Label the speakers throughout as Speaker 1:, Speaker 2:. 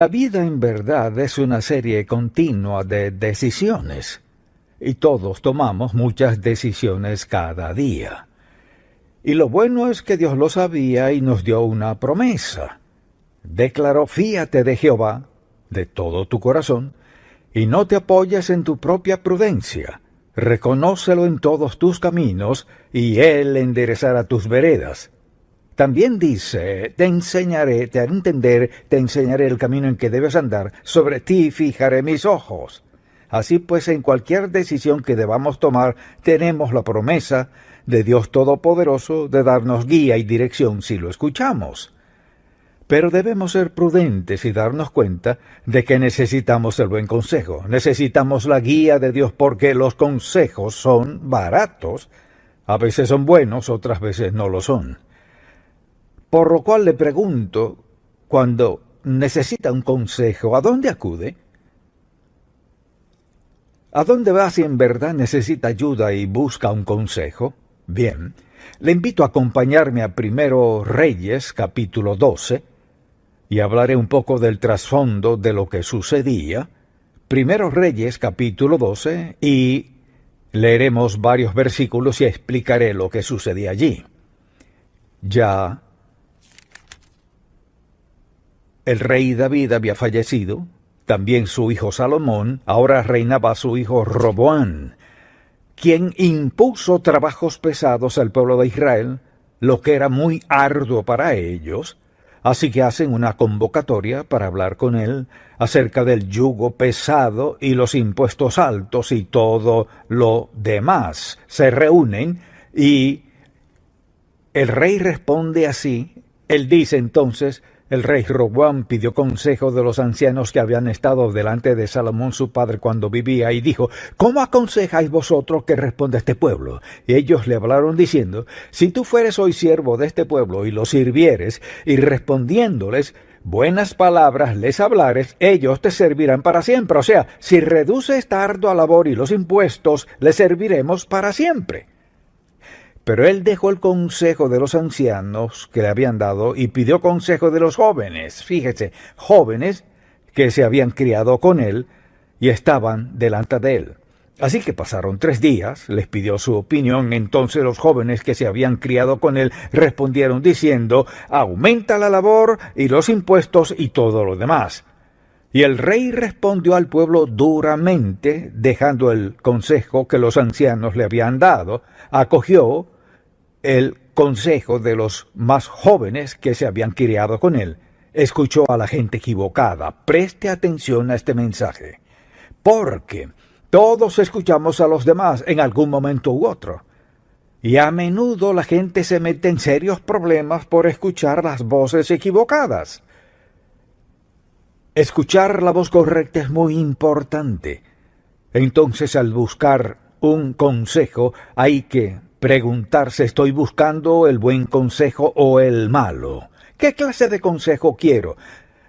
Speaker 1: La vida en verdad es una serie continua de decisiones, y todos tomamos muchas decisiones cada día. Y lo bueno es que Dios lo sabía y nos dio una promesa. Declaró: fíate de Jehová de todo tu corazón, y no te apoyes en tu propia prudencia. Reconócelo en todos tus caminos, y Él enderezará tus veredas. También dice: te enseñaré, te haré entender, te enseñaré el camino en que debes andar, sobre ti fijaré mis ojos. Así pues, en cualquier decisión que debamos tomar, tenemos la promesa de Dios Todopoderoso de darnos guía y dirección si lo escuchamos. Pero debemos ser prudentes y darnos cuenta de que necesitamos el buen consejo. Necesitamos la guía de Dios porque los consejos son baratos. A veces son buenos, otras veces no lo son. Por lo cual le pregunto, cuando necesita un consejo, ¿a dónde acude? ¿A dónde va si en verdad necesita ayuda y busca un consejo? Bien, le invito a acompañarme a Primero Reyes, capítulo 12, y hablaré un poco del trasfondo de lo que sucedía. Primero Reyes, capítulo 12, y leeremos varios versículos y explicaré lo que sucedía allí. Ya el rey David había fallecido, también su hijo Salomón, ahora reinaba su hijo Roboam, quien impuso trabajos pesados al pueblo de Israel, lo que era muy arduo para ellos. Así que hacen una convocatoria para hablar con él acerca del yugo pesado y los impuestos altos y todo lo demás. Se reúnen y el rey responde así. Él dice entonces: el rey Roboam pidió consejo de los ancianos que habían estado delante de Salomón su padre cuando vivía, y dijo: ¿cómo aconsejáis vosotros que responda este pueblo? Y ellos le hablaron diciendo: si tú fueres hoy siervo de este pueblo y lo sirvieres, y respondiéndoles buenas palabras les hablares, ellos te servirán para siempre. O sea, si reduce esta ardua labor y los impuestos, le serviremos para siempre. Pero él dejó el consejo de los ancianos que le habían dado y pidió consejo de los jóvenes. Fíjese, jóvenes que se habían criado con él y estaban delante de él. Así que pasaron 3 días, les pidió su opinión. Entonces los jóvenes que se habían criado con él respondieron diciendo: aumenta la labor y los impuestos y todo lo demás. Y el rey respondió al pueblo duramente, dejando el consejo que los ancianos le habían dado. Acogió el consejo de los más jóvenes que se habían criado con él. Escuchó a la gente equivocada. Preste atención a este mensaje, porque todos escuchamos a los demás en algún momento u otro. Y a menudo la gente se mete en serios problemas por escuchar las voces equivocadas. Escuchar la voz correcta es muy importante. Entonces, al buscar un consejo, hay que preguntarse: ¿estoy buscando el buen consejo o el malo? ¿Qué clase de consejo quiero?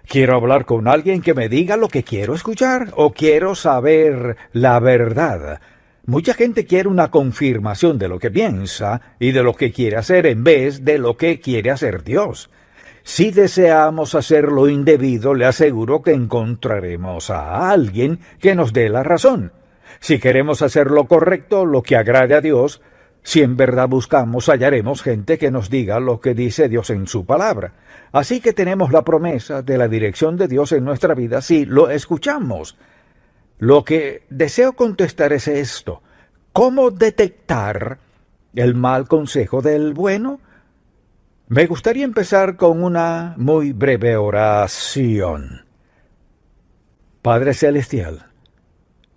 Speaker 1: ¿Quiero hablar con alguien que me diga lo que quiero escuchar o quiero saber la verdad? Mucha gente quiere una confirmación de lo que piensa y de lo que quiere hacer en vez de lo que quiere hacer Dios. Si deseamos hacer lo indebido, le aseguro que encontraremos a alguien que nos dé la razón. Si queremos hacer lo correcto, lo que agrade a Dios, si en verdad buscamos, hallaremos gente que nos diga lo que dice Dios en su palabra. Así que tenemos la promesa de la dirección de Dios en nuestra vida si lo escuchamos. Lo que deseo contestar es esto: ¿cómo detectar el mal consejo del bueno? Me gustaría empezar con una muy breve oración. Padre Celestial,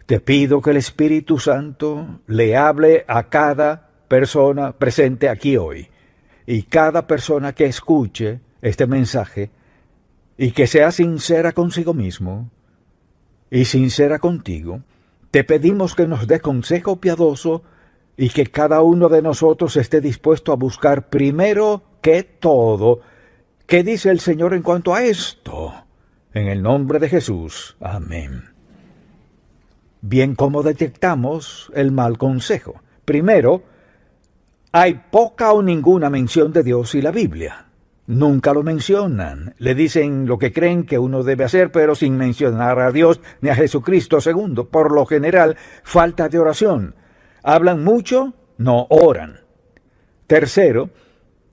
Speaker 1: te pido que el Espíritu Santo le hable a cada persona presente aquí hoy, y cada persona que escuche este mensaje, y que sea sincera consigo mismo y sincera contigo. Te pedimos que nos dé consejo piadoso y que cada uno de nosotros esté dispuesto a buscar primero que todo qué dice el Señor en cuanto a esto. En el nombre de Jesús. Amén. Bien, ¿cómo detectamos el mal consejo? Primero, hay poca o ninguna mención de Dios y la Biblia. Nunca lo mencionan. Le dicen lo que creen que uno debe hacer, pero sin mencionar a Dios ni a Jesucristo. Segundo, por lo general, falta de oración. Hablan mucho, no oran. Tercero,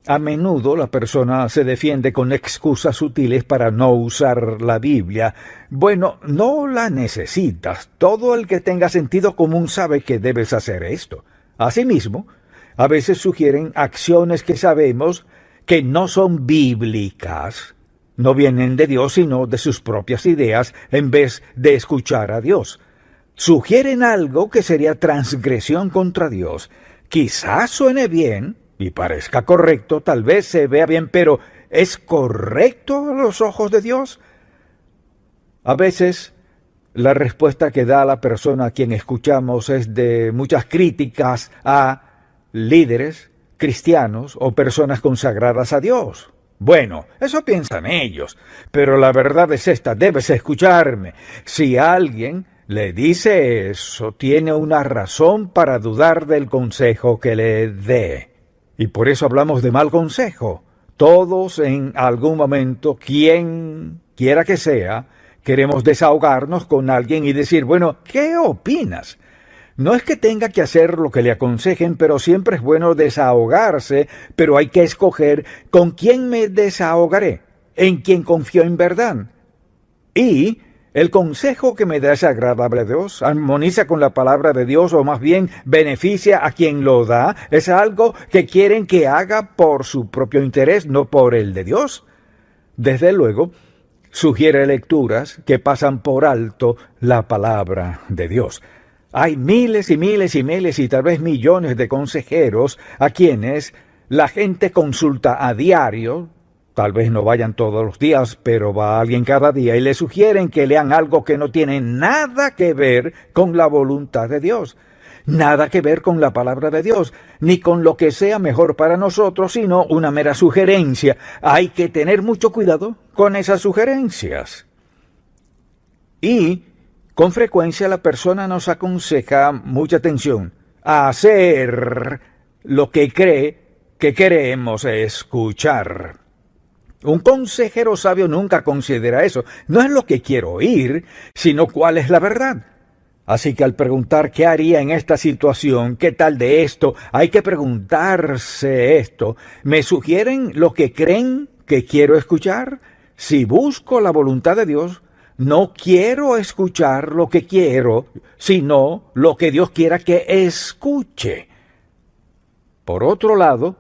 Speaker 1: a menudo la persona se defiende con excusas sutiles para no usar la Biblia. Bueno, no la necesitas. Todo el que tenga sentido común sabe que debes hacer esto. Asimismo, a veces sugieren acciones que sabemos que no son bíblicas, no vienen de Dios sino de sus propias ideas en vez de escuchar a Dios. Sugieren algo que sería transgresión contra Dios. Quizás suene bien y parezca correcto, tal vez se vea bien, pero ¿es correcto a los ojos de Dios? A veces la respuesta que da la persona a quien escuchamos es de muchas críticas a líderes, cristianos o personas consagradas a Dios. Bueno, eso piensan ellos, pero la verdad es esta, debes escucharme. Si alguien le dice eso, tiene una razón para dudar del consejo que le dé. Y por eso hablamos de mal consejo. Todos en algún momento, quien quiera que sea, queremos desahogarnos con alguien y decir, bueno, ¿qué opinas? No es que tenga que hacer lo que le aconsejen, pero siempre es bueno desahogarse, pero hay que escoger con quién me desahogaré, en quién confío en verdad. Y el consejo que me da es agradable a Dios, armoniza con la palabra de Dios o más bien beneficia a quien lo da, es algo que quieren que haga por su propio interés, no por el de Dios. Desde luego, sugiere lecturas que pasan por alto la palabra de Dios. Hay miles y miles y miles y tal vez millones de consejeros a quienes la gente consulta a diario, tal vez no vayan todos los días, pero va alguien cada día y le sugieren que lean algo que no tiene nada que ver con la voluntad de Dios, nada que ver con la palabra de Dios, ni con lo que sea mejor para nosotros, sino una mera sugerencia. Hay que tener mucho cuidado con esas sugerencias. Y con frecuencia la persona nos aconseja, mucha atención, a hacer lo que cree que queremos escuchar. Un consejero sabio nunca considera eso. No es lo que quiero oír, sino cuál es la verdad. Así que al preguntar qué haría en esta situación, qué tal de esto, hay que preguntarse esto. ¿Me sugieren lo que creen que quiero escuchar? Si busco la voluntad de Dios, no quiero escuchar lo que quiero, sino lo que Dios quiera que escuche. Por otro lado,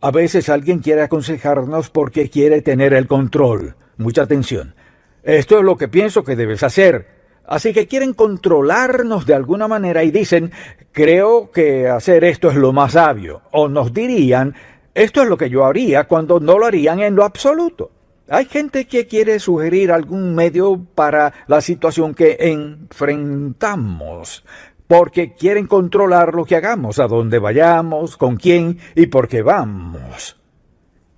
Speaker 1: a veces alguien quiere aconsejarnos porque quiere tener el control. Mucha atención. Esto es lo que pienso que debes hacer. Así que quieren controlarnos de alguna manera y dicen, creo que hacer esto es lo más sabio. O nos dirían, esto es lo que yo haría cuando no lo harían en lo absoluto. Hay gente que quiere sugerir algún medio para la situación que enfrentamos, porque quieren controlar lo que hagamos, a dónde vayamos, con quién y por qué vamos.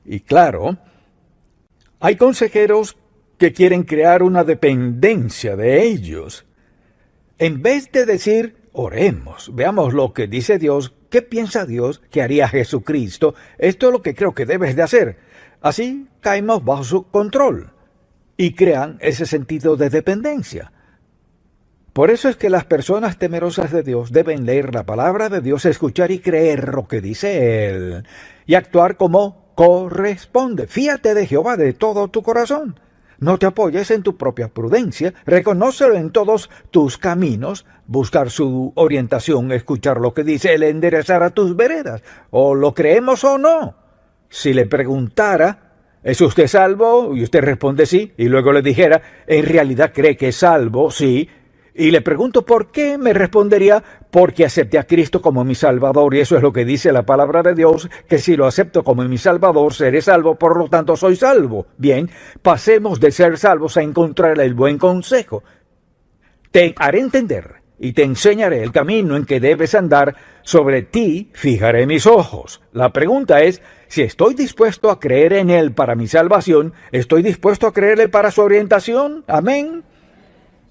Speaker 1: Y claro, hay consejeros que quieren crear una dependencia de ellos. En vez de decir, oremos, veamos lo que dice Dios, qué piensa Dios, qué haría Jesucristo, esto es lo que creo que debes de hacer. Así caemos bajo su control y crean ese sentido de dependencia. Por eso es que las personas temerosas de Dios deben leer la palabra de Dios, escuchar y creer lo que dice Él y actuar como corresponde. Fíate de Jehová de todo tu corazón. No te apoyes en tu propia prudencia, reconócelo en todos tus caminos, buscar su orientación, escuchar lo que dice Él, enderezar a tus veredas. O lo creemos o no. Si le preguntara, ¿es usted salvo? Y usted responde sí, y luego le dijera, ¿en realidad cree que es salvo? Sí. Y le pregunto ¿por qué? Me respondería, porque acepté a Cristo como mi Salvador, y eso es lo que dice la palabra de Dios, que si lo acepto como mi Salvador, seré salvo, por lo tanto soy salvo. Bien, pasemos de ser salvos a encontrar el buen consejo. Te haré entender y te enseñaré el camino en que debes andar, sobre ti fijaré mis ojos. La pregunta es, si estoy dispuesto a creer en Él para mi salvación, ¿estoy dispuesto a creerle para su orientación? Amén.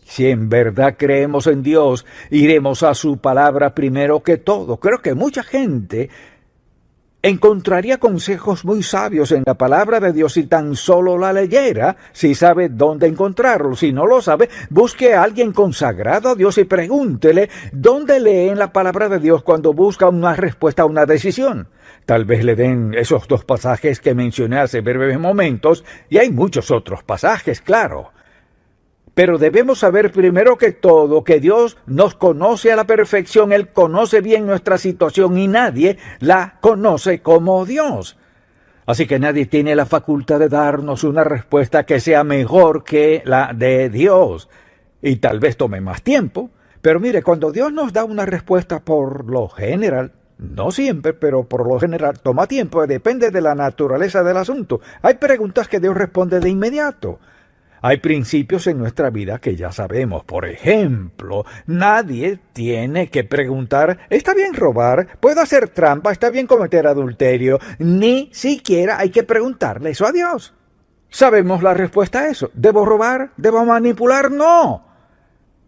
Speaker 1: Si en verdad creemos en Dios, iremos a su palabra primero que todo. Creo que mucha gente encontraría consejos muy sabios en la palabra de Dios si tan solo la leyera, si sabe dónde encontrarlo. Si no lo sabe, busque a alguien consagrado a Dios y pregúntele dónde lee en la palabra de Dios cuando busca una respuesta a una decisión. Tal vez le den esos 2 pasajes que mencioné hace breves momentos, y hay muchos otros pasajes, claro. Pero debemos saber primero que todo que Dios nos conoce a la perfección. Él conoce bien nuestra situación y nadie la conoce como Dios. Así que nadie tiene la facultad de darnos una respuesta que sea mejor que la de Dios. Y tal vez tome más tiempo. Pero mire, cuando Dios nos da una respuesta, por lo general, no siempre, pero por lo general toma tiempo, depende de la naturaleza del asunto. Hay preguntas que Dios responde de inmediato. Hay principios en nuestra vida que ya sabemos. Por ejemplo, nadie tiene que preguntar, ¿está bien robar? ¿Puedo hacer trampa? ¿Está bien cometer adulterio? Ni siquiera hay que preguntarle eso a Dios. Sabemos la respuesta a eso. ¿Debo robar? ¿Debo manipular? No.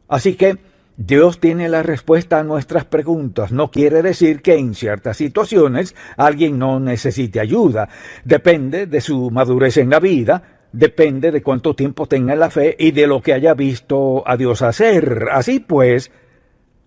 Speaker 1: Así que Dios tiene la respuesta a nuestras preguntas. No quiere decir que en ciertas situaciones alguien no necesite ayuda. Depende de su madurez en la vida. Depende de cuánto tiempo tenga en la fe y de lo que haya visto a Dios hacer. Así pues,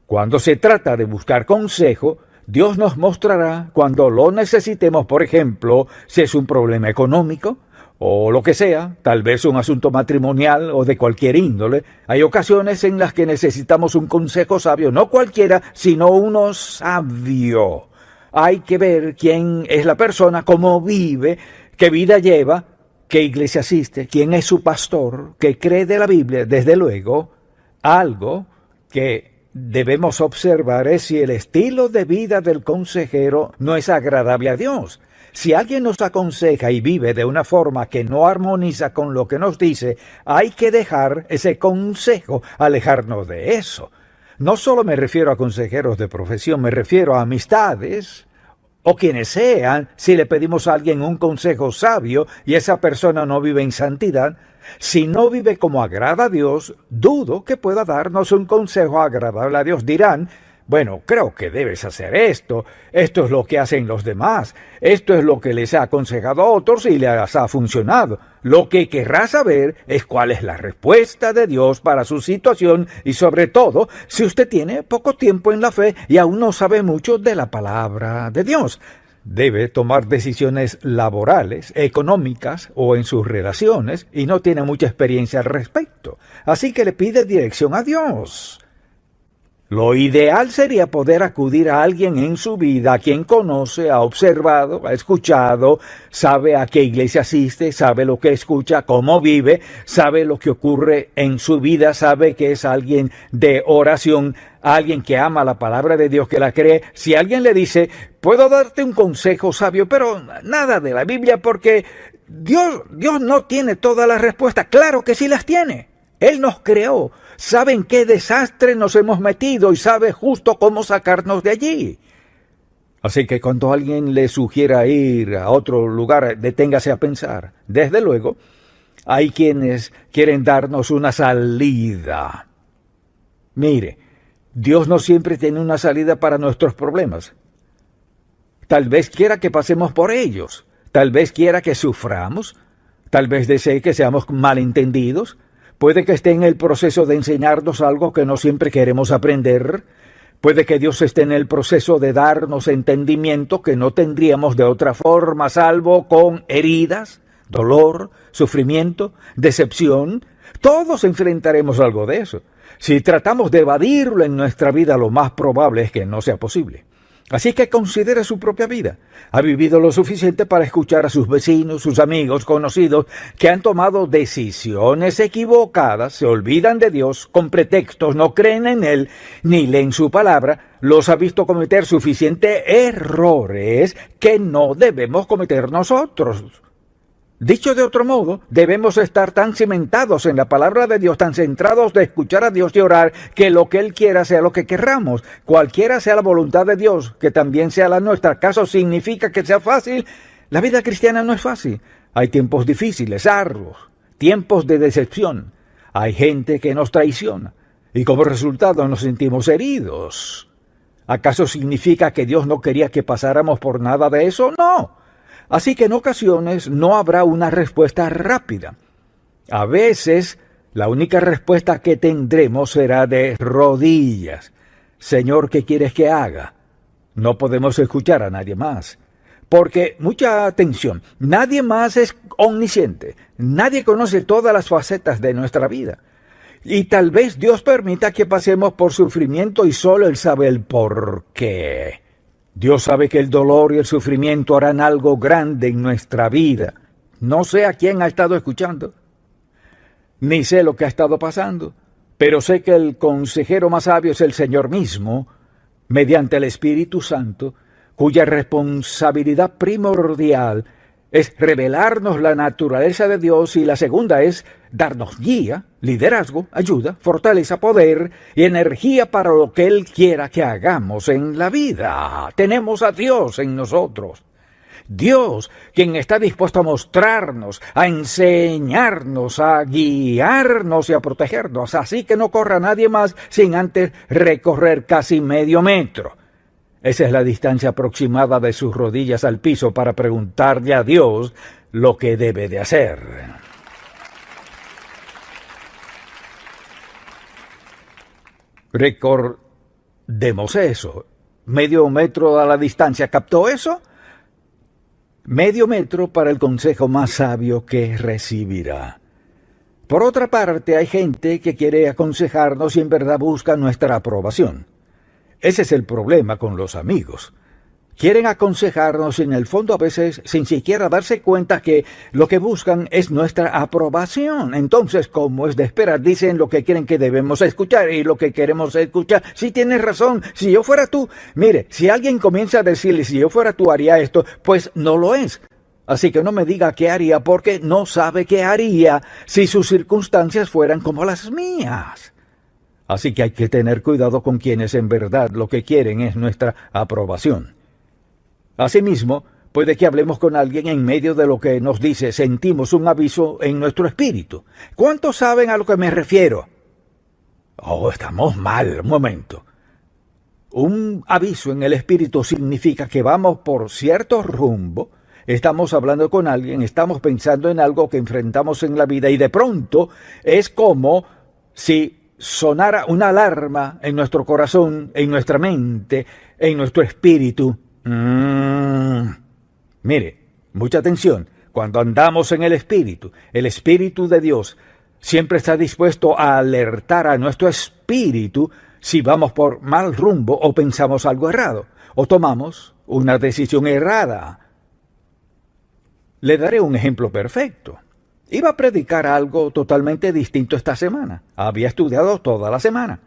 Speaker 1: cuando se trata de buscar consejo, Dios nos mostrará cuando lo necesitemos. Por ejemplo, si es un problema económico o lo que sea, tal vez un asunto matrimonial o de cualquier índole. Hay ocasiones en las que necesitamos un consejo sabio, no cualquiera, sino uno sabio. Hay que ver quién es la persona, cómo vive, qué vida lleva, qué iglesia asiste, quién es su pastor, qué cree de la Biblia. Desde luego, algo que debemos observar es si el estilo de vida del consejero no es agradable a Dios. Si alguien nos aconseja y vive de una forma que no armoniza con lo que nos dice, hay que dejar ese consejo, alejarnos de eso. No solo me refiero a consejeros de profesión, me refiero a amistades, o quienes sean. Si le pedimos a alguien un consejo sabio y esa persona no vive en santidad, si no vive como agrada a Dios, dudo que pueda darnos un consejo agradable a Dios. Dirán, bueno, creo que debes hacer esto es lo que hacen los demás, esto es lo que les ha aconsejado a otros y les ha funcionado. Lo que querrá saber es cuál es la respuesta de Dios para su situación y sobre todo, si usted tiene poco tiempo en la fe y aún no sabe mucho de la palabra de Dios. Debe tomar decisiones laborales, económicas o en sus relaciones y no tiene mucha experiencia al respecto. Así que le pide dirección a Dios. Lo ideal sería poder acudir a alguien en su vida a quien conoce, ha observado, ha escuchado, sabe a qué iglesia asiste, sabe lo que escucha, cómo vive, sabe lo que ocurre en su vida, sabe que es alguien de oración, alguien que ama la palabra de Dios, que la cree. Si alguien le dice, puedo darte un consejo sabio, pero nada de la Biblia porque Dios no tiene todas las respuestas. Claro que sí las tiene. Él nos creó, sabe en qué desastre nos hemos metido y sabe justo cómo sacarnos de allí. Así que cuando alguien le sugiera ir a otro lugar, deténgase a pensar. Desde luego, hay quienes quieren darnos una salida. Mire, Dios no siempre tiene una salida para nuestros problemas. Tal vez quiera que pasemos por ellos, tal vez quiera que suframos, tal vez desee que seamos malentendidos. Puede que esté en el proceso de enseñarnos algo que no siempre queremos aprender. Puede que Dios esté en el proceso de darnos entendimiento que no tendríamos de otra forma, salvo con heridas, dolor, sufrimiento, decepción. Todos enfrentaremos algo de eso. Si tratamos de evadirlo en nuestra vida, lo más probable es que no sea posible. Así que considere su propia vida. Ha vivido lo suficiente para escuchar a sus vecinos, sus amigos, conocidos, que han tomado decisiones equivocadas, se olvidan de Dios con pretextos, no creen en Él, ni leen su palabra. Los ha visto cometer suficientes errores que no debemos cometer nosotros. Dicho de otro modo, debemos estar tan cimentados en la palabra de Dios, tan centrados de escuchar a Dios y orar, que lo que Él quiera sea lo que querramos, cualquiera sea la voluntad de Dios, que también sea la nuestra. ¿Acaso significa que sea fácil? La vida cristiana no es fácil. Hay tiempos difíciles, arduos, tiempos de decepción. Hay gente que nos traiciona y como resultado nos sentimos heridos. ¿Acaso significa que Dios no quería que pasáramos por nada de eso? No. Así que en ocasiones no habrá una respuesta rápida. A veces la única respuesta que tendremos será de rodillas. Señor, ¿qué quieres que haga? No podemos escuchar a nadie más. Porque, mucha atención, nadie más es omnisciente. Nadie conoce todas las facetas de nuestra vida. Y tal vez Dios permita que pasemos por sufrimiento y solo Él sabe el por qué. Dios sabe que el dolor y el sufrimiento harán algo grande en nuestra vida. No sé a quién ha estado escuchando, ni sé lo que ha estado pasando, pero sé que el consejero más sabio es el Señor mismo, mediante el Espíritu Santo, cuya responsabilidad primordial es revelarnos la naturaleza de Dios y la segunda es darnos guía, liderazgo, ayuda, fortaleza, poder y energía para lo que Él quiera que hagamos en la vida. Tenemos a Dios en nosotros. Dios, quien está dispuesto a mostrarnos, a enseñarnos, a guiarnos y a protegernos. Así que no corra nadie más sin antes recorrer casi medio metro. Esa es la distancia aproximada de sus rodillas al piso para preguntarle a Dios lo que debe de hacer. Recordemos eso. Medio metro a la distancia. ¿Captó eso? Medio metro para el consejo más sabio que recibirá. Por otra parte, hay gente que quiere aconsejarnos y en verdad busca nuestra aprobación. Ese es el problema con los amigos. Quieren aconsejarnos y en el fondo a veces sin siquiera darse cuenta que lo que buscan es nuestra aprobación. Entonces, como es de esperar, dicen lo que quieren que debemos escuchar y lo que queremos escuchar. Si tienes razón, si yo fuera tú. Mire, si alguien comienza a decirle si yo fuera tú haría esto, pues no lo es. Así que no me diga qué haría porque no sabe qué haría si sus circunstancias fueran como las mías. Así que hay que tener cuidado con quienes en verdad lo que quieren es nuestra aprobación. Asimismo, puede que hablemos con alguien en medio de lo que nos dice, sentimos un aviso en nuestro espíritu. ¿Cuántos saben a lo que me refiero? Oh, estamos mal, un momento. Un aviso en el espíritu significa que vamos por cierto rumbo, estamos hablando con alguien, estamos pensando en algo que enfrentamos en la vida y de pronto es como si sonara una alarma en nuestro corazón, en nuestra mente, en nuestro espíritu. Mire, mucha atención. Cuando andamos en el Espíritu de Dios siempre está dispuesto a alertar a nuestro espíritu si vamos por mal rumbo o pensamos algo errado, o tomamos una decisión errada. Le daré un ejemplo perfecto. Iba a predicar algo totalmente distinto esta semana. Había estudiado toda la semana.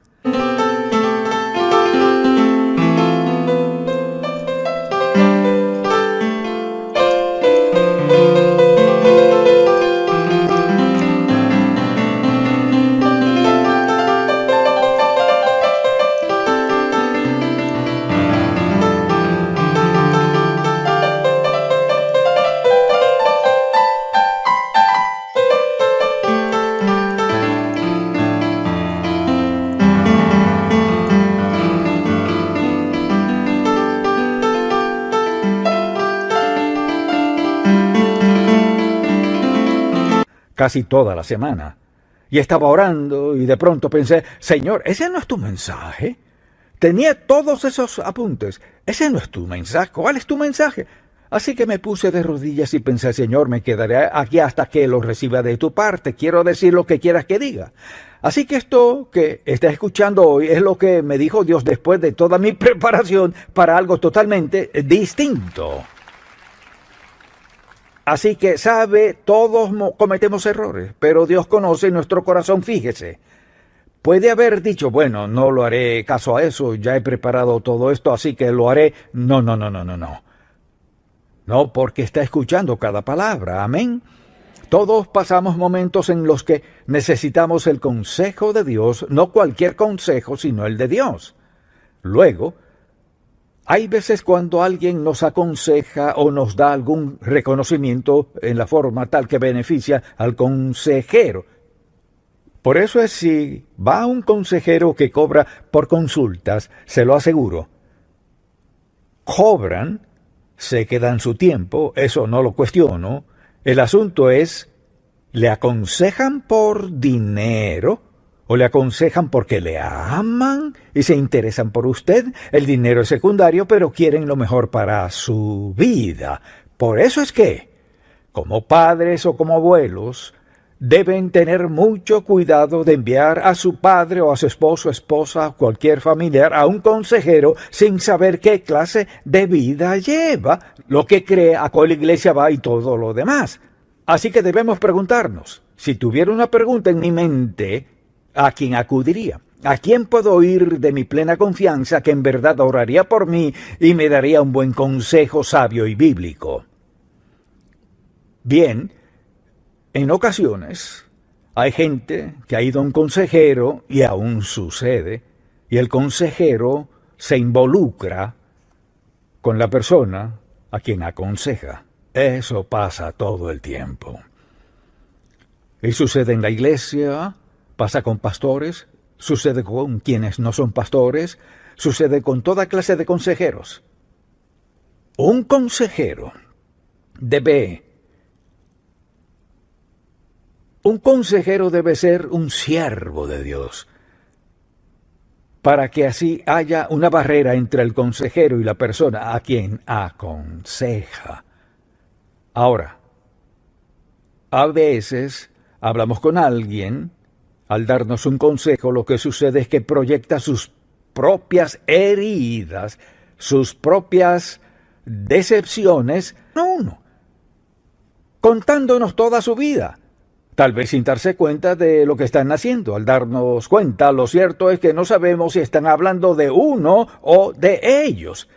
Speaker 1: Casi toda la semana. Y estaba orando y de pronto pensé, Señor, ¿ese no es tu mensaje? Tenía todos esos apuntes. ¿Ese no es tu mensaje? ¿Cuál es tu mensaje? Así que me puse de rodillas y pensé, Señor, me quedaré aquí hasta que lo reciba de tu parte. Quiero decir lo que quieras que diga. Así que esto que está escuchando hoy es lo que me dijo Dios después de toda mi preparación para algo totalmente distinto. Así que, sabe, todos cometemos errores, pero Dios conoce nuestro corazón, fíjese. Puede haber dicho, bueno, no lo haré caso a eso, ya he preparado todo esto, así que lo haré. No. No, porque está escuchando cada palabra, amén. Todos pasamos momentos en los que necesitamos el consejo de Dios, no cualquier consejo, sino el de Dios. Luego, hay veces cuando alguien nos aconseja o nos da algún reconocimiento en la forma tal que beneficia al consejero. Por eso es si va un consejero que cobra por consultas, se lo aseguro, cobran, se quedan su tiempo, eso no lo cuestiono. El asunto es, ¿le aconsejan por dinero o le aconsejan porque le aman y se interesan por usted? El dinero es secundario, pero quieren lo mejor para su vida. Por eso es que, como padres o como abuelos, deben tener mucho cuidado de enviar a su padre o a su esposo, esposa, cualquier familiar a un consejero sin saber qué clase de vida lleva, lo que cree, a cuál iglesia va y todo lo demás. Así que debemos preguntarnos, si tuviera una pregunta en mi mente, ¿a quién acudiría? ¿A quién puedo ir de mi plena confianza que en verdad oraría por mí y me daría un buen consejo sabio y bíblico? Bien, en ocasiones hay gente que ha ido a un consejero y aún sucede, y el consejero se involucra con la persona a quien aconseja. Eso pasa todo el tiempo. Y sucede en la iglesia, pasa con pastores, sucede con quienes no son pastores, sucede con toda clase de consejeros. Un consejero debe ser un siervo de Dios, para que así haya una barrera entre el consejero y la persona a quien aconseja. Ahora, a veces hablamos con alguien, al darnos un consejo, lo que sucede es que proyecta sus propias heridas, sus propias decepciones, contándonos toda su vida. Tal vez sin darse cuenta de lo que están haciendo. Al darnos cuenta, lo cierto es que no sabemos si están hablando de uno o de ellos.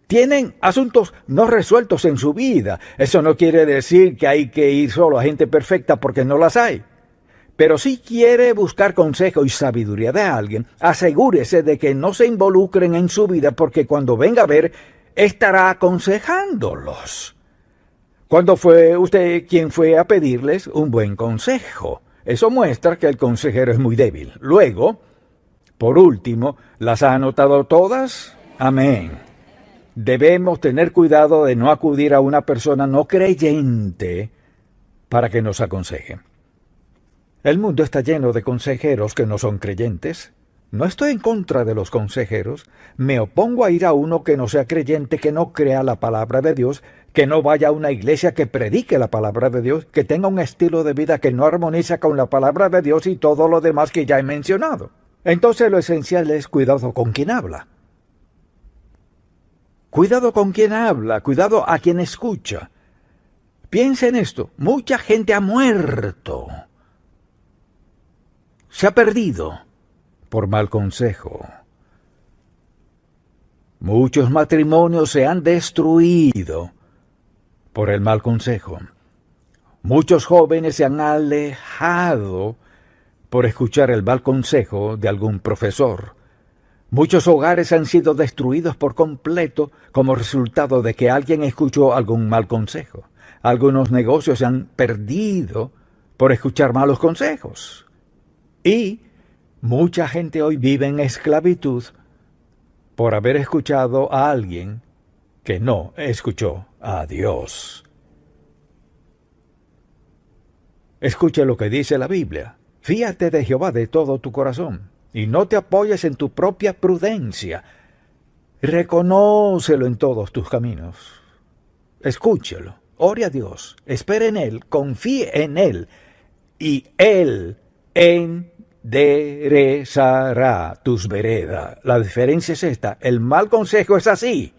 Speaker 1: Tienen asuntos no resueltos en su vida. Eso no quiere decir que hay que ir solo a gente perfecta, porque no las hay. Pero si quiere buscar consejo y sabiduría de alguien, asegúrese de que no se involucren en su vida, porque cuando venga a ver, estará aconsejándolos. ¿Cuándo fue usted quien fue a pedirles un buen consejo? Eso muestra que el consejero es muy débil. Luego, por último, ¿las ha anotado todas? Amén. Debemos tener cuidado de no acudir a una persona no creyente para que nos aconseje. El mundo está lleno de consejeros que no son creyentes. No estoy en contra de los consejeros. Me opongo a ir a uno que no sea creyente, que no crea la palabra de Dios, que no vaya a una iglesia que predique la palabra de Dios, que tenga un estilo de vida que no armoniza con la palabra de Dios y todo lo demás que ya he mencionado. Entonces lo esencial es cuidado con quien habla. Cuidado con quien habla, cuidado a quien escucha. Piensa en esto, mucha gente ha muerto. Se ha perdido por mal consejo. Muchos matrimonios se han destruido por el mal consejo. Muchos jóvenes se han alejado por escuchar el mal consejo de algún profesor. Muchos hogares han sido destruidos por completo como resultado de que alguien escuchó algún mal consejo. Algunos negocios se han perdido por escuchar malos consejos. Y mucha gente hoy vive en esclavitud por haber escuchado a alguien que no escuchó a Dios. Escuche lo que dice la Biblia. Fíate de Jehová de todo tu corazón, y no te apoyes en tu propia prudencia. Reconócelo en todos tus caminos. Escúchelo, ore a Dios, espere en Él, confíe en Él, y Él enderezará tus veredas. La diferencia es esta: el mal consejo es así,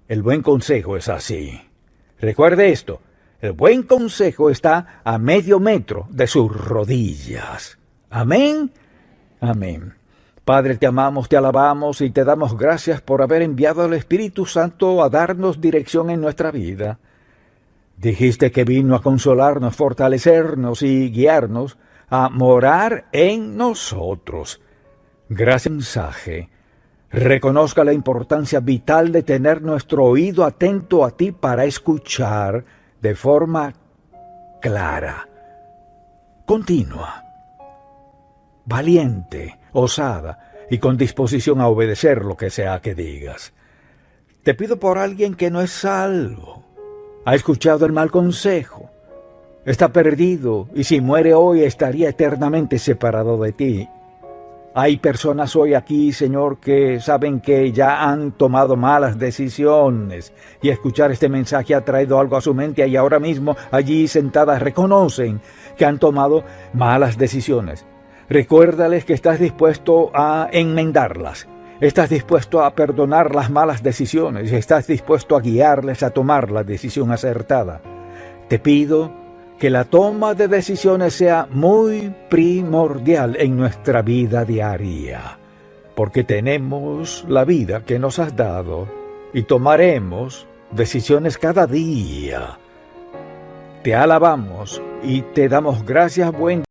Speaker 1: el buen consejo es así. Recuerde esto: el buen consejo está a medio metro de sus rodillas. Amén. Amén. Padre, te amamos, te alabamos y te damos gracias por haber enviado al Espíritu Santo a darnos dirección en nuestra vida. Dijiste que vino a consolarnos, fortalecernos y guiarnos a morar en nosotros. Gracias, mensaje. Reconozca la importancia vital de tener nuestro oído atento a ti para escuchar de forma clara, continua, valiente, osada y con disposición a obedecer lo que sea que digas. Te pido por alguien que no es salvo, ha escuchado el mal consejo, está perdido y si muere hoy estaría eternamente separado de ti. Hay personas hoy aquí, Señor, que saben que ya han tomado malas decisiones y escuchar este mensaje ha traído algo a su mente y ahora mismo allí sentadas reconocen que han tomado malas decisiones. Recuérdales que estás dispuesto a enmendarlas, estás dispuesto a perdonar las malas decisiones y estás dispuesto a guiarles a tomar la decisión acertada. Te pido que la toma de decisiones sea muy primordial en nuestra vida diaria, porque tenemos la vida que nos has dado y tomaremos decisiones cada día. Te alabamos y te damos gracias, buen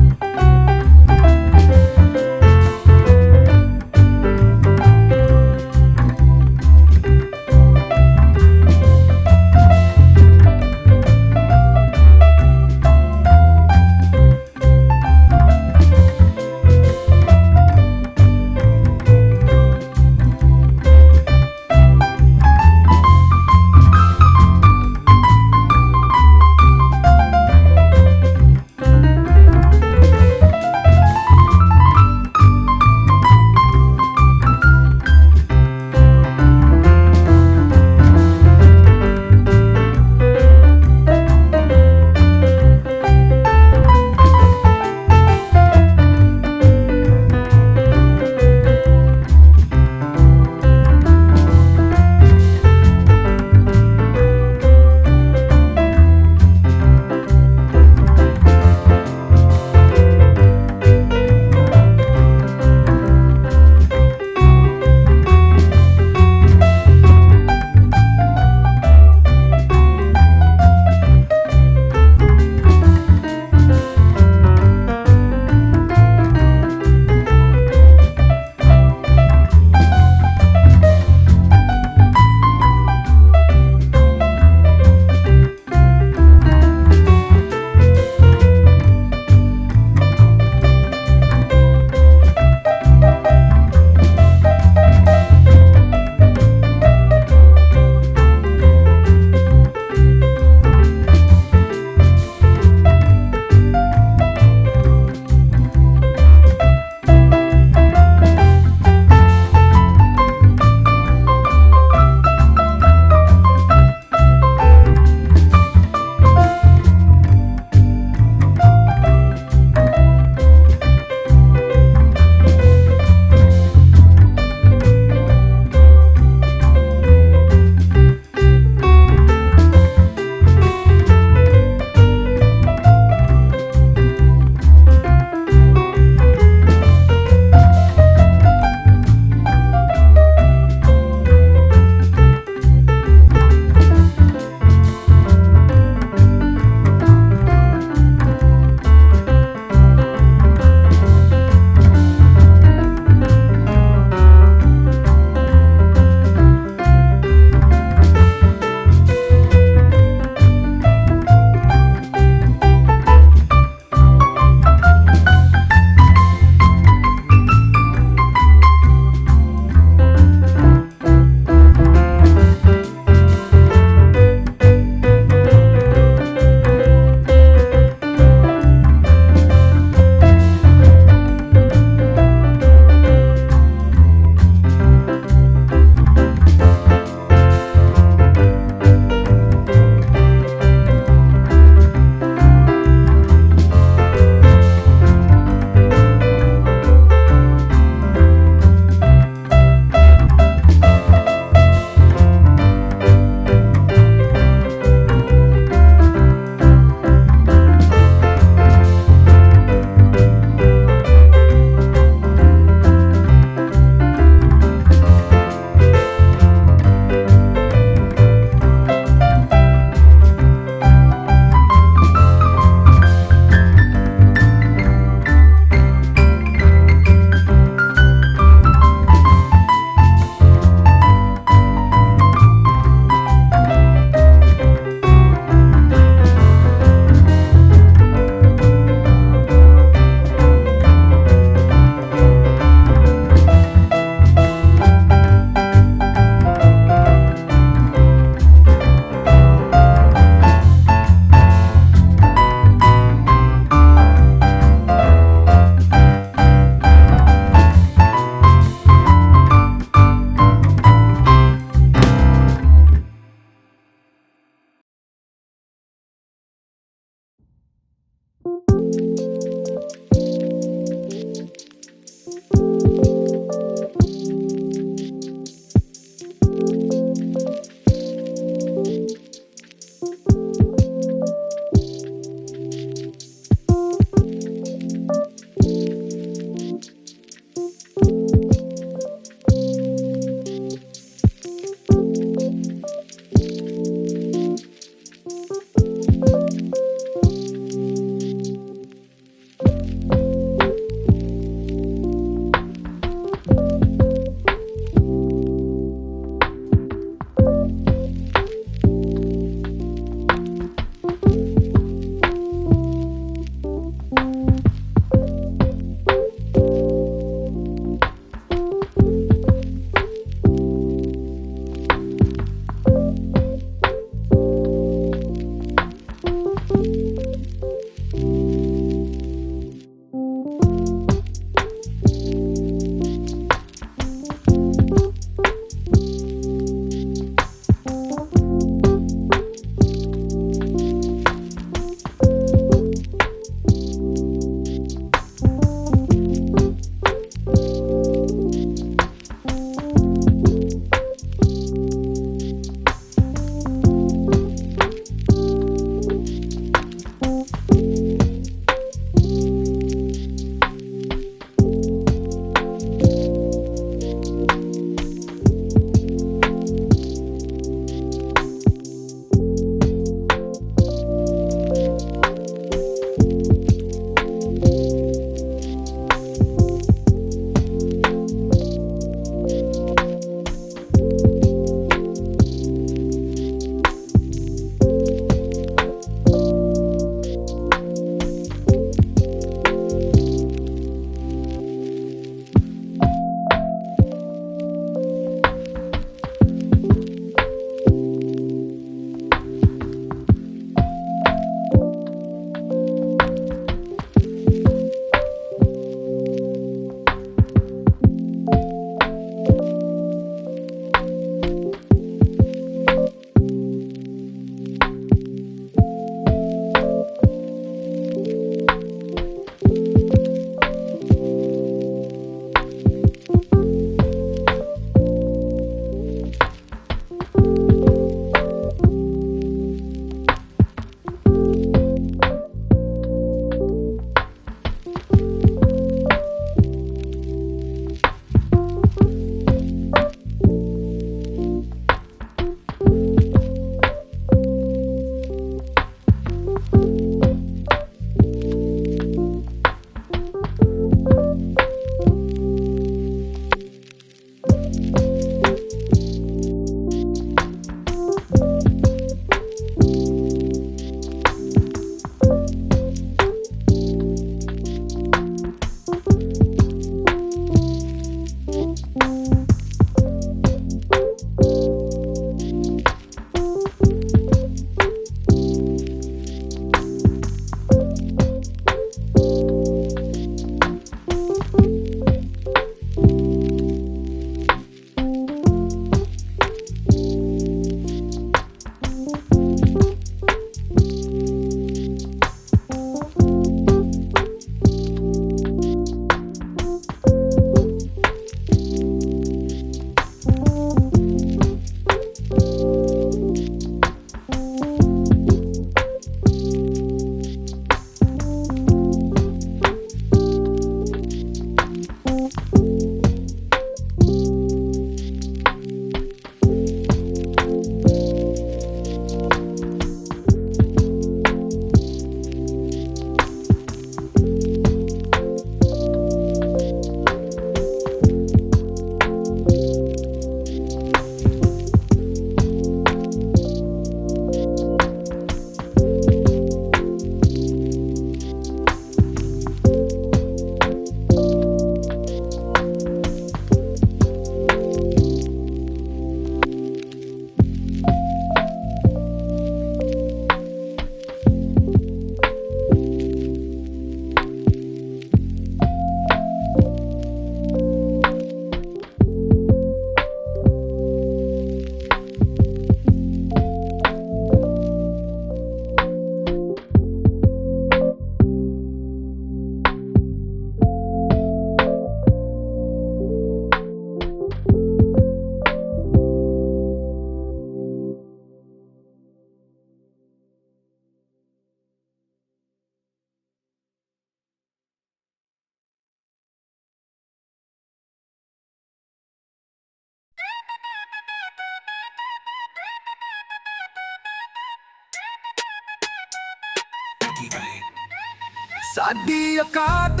Speaker 2: ਸਾਡੀ ਔਕਾਤ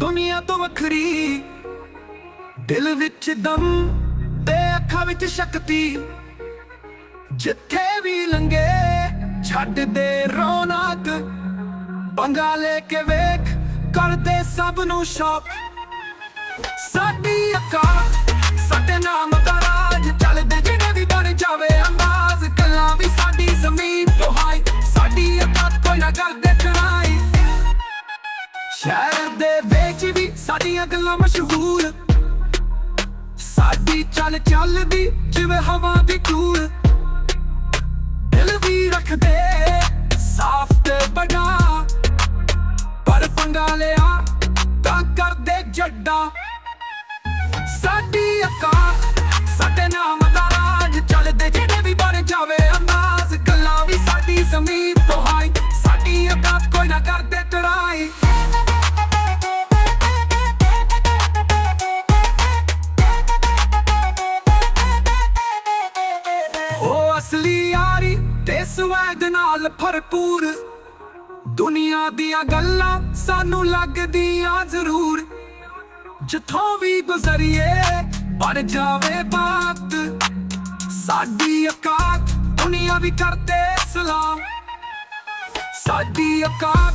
Speaker 2: ਦੁਨੀਆ ਤੋਂ ਵੱਖਰੀ, ਦਿਲ ਵਿੱਚ ਦਮ ਤੇ ਅੱਖਾਂ ਵਿੱਚ ਸ਼ਕਤੀ। ਜਿੱਥੇ ਵੀ ਲੰਘੇ ਛੱਡ ਦੇ ਰੌਣਕ, ਪੰਗਾ ਲੈ ਕੇ ਵੇਖ ਕਰਦੇ ਸਭ ਨੂੰ ਸ਼ੌਕ। ਸਾਡੀ ਔਕਾਤ ਸਾਡੇ ਨਾਮ ਦਾ ਰਾਜ, ਚੱਲਦੇ ਜਿਹੜੇ ਵੀ ਬਣ ਜਾਵੇ ਅੰਦਾਜ਼। ਗੱਲਾਂ ਵੀ ਸਾਡੀ ਜ਼ਮੀਨ ਤੋਂ ਹਾਈ, ਸਾਡੀ ਔਕਾਤ ਕੋਈ ਨਾ ਕਰਦੇ ਟਰਾਈ। ਸ਼ਹਿਰ ਦੇ ਵਿੱਚ ਵੀ ਸਾਡੀਆਂ ਗੱਲਾਂ ਮਸ਼ਹੂਰ, ਸਾਡੀ ਚੱਲ ਚੱਲਦੀ ਜਿਵੇਂ ਹਵਾ ਦੀ ਧੂੜ। ਦਿਲ ਵੀ ਰੱਖਦੇ ਸਾਫ਼ ਤੇ ਬੜਾ, ਪਰ ਪੰਗਾ ਲਿਆ ਤਾਂ ਕਰਦੇ ਜੱਡਾ। ਸਾਡੀ ਔਕਾਤ ਸਾਡੇ ਨਾਮ ਦਾ ਰਾਜ, ਚੱਲਦੇ ਜਿਹੜੇ ਵੀ ਬਣ ਜਾਵੇ ਅੰਦਾਜ਼। ਗੱਲਾਂ ਵੀ ਸਾਡੀ ਜ਼ਮੀਨ ਤੋਂ ਹਾਈ, ਸਾਡੀ ਔਕਾਤ ਕੋਈ ਨਾ ਕਰਦੇ ਟਰਾਈ। ਉਹ ਅਸਲੀ ਯਾਰੀ ਤੇ ਸਵੈਗ ਨਾਲ ਭਰਪੂਰ, ਦੁਨੀਆ ਦੀਆਂ ਗੱਲਾਂ ਸਾਨੂੰ ਲੱਗਦੀਆਂ ਜ਼ਰੂਰ। ਜਿੱਥੋਂ ਵੀ ਗੁਜ਼ਰੀਏ ਬਣ ਜਾਵੇ ਬਾਤ, ਸਾਡੀ ਔਕਾਤ ਦੁਨੀਆ ਵੀ ਕਰਦੇ ਸਲਾਮ। ਸਾਡੀ ਔਕਾਤ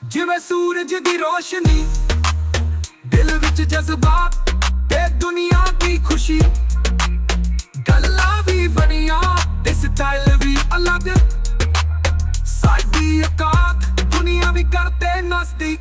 Speaker 2: ਜਿਵੇਂ ਸੂਰਜ ਦੀ ਰੋਸ਼ਨੀ, ਦਿਲ ਵਿੱਚ ਜਜ਼ਬਾਤ ਤੇ ਦੁਨੀਆ ਦੀ ਖੁਸ਼ੀ। ਗੱਲਾਂ ਵੀ ਬਣੀਆਂ ਤੇ ਸਟਾਈਲ ਵੀ ਅਲੱਗ, ਸਾਡੀ ਔਕਾਤ ਦੁਨੀਆ ਵੀ ਕਰਦੇ ਨਜ਼ਦੀਕ।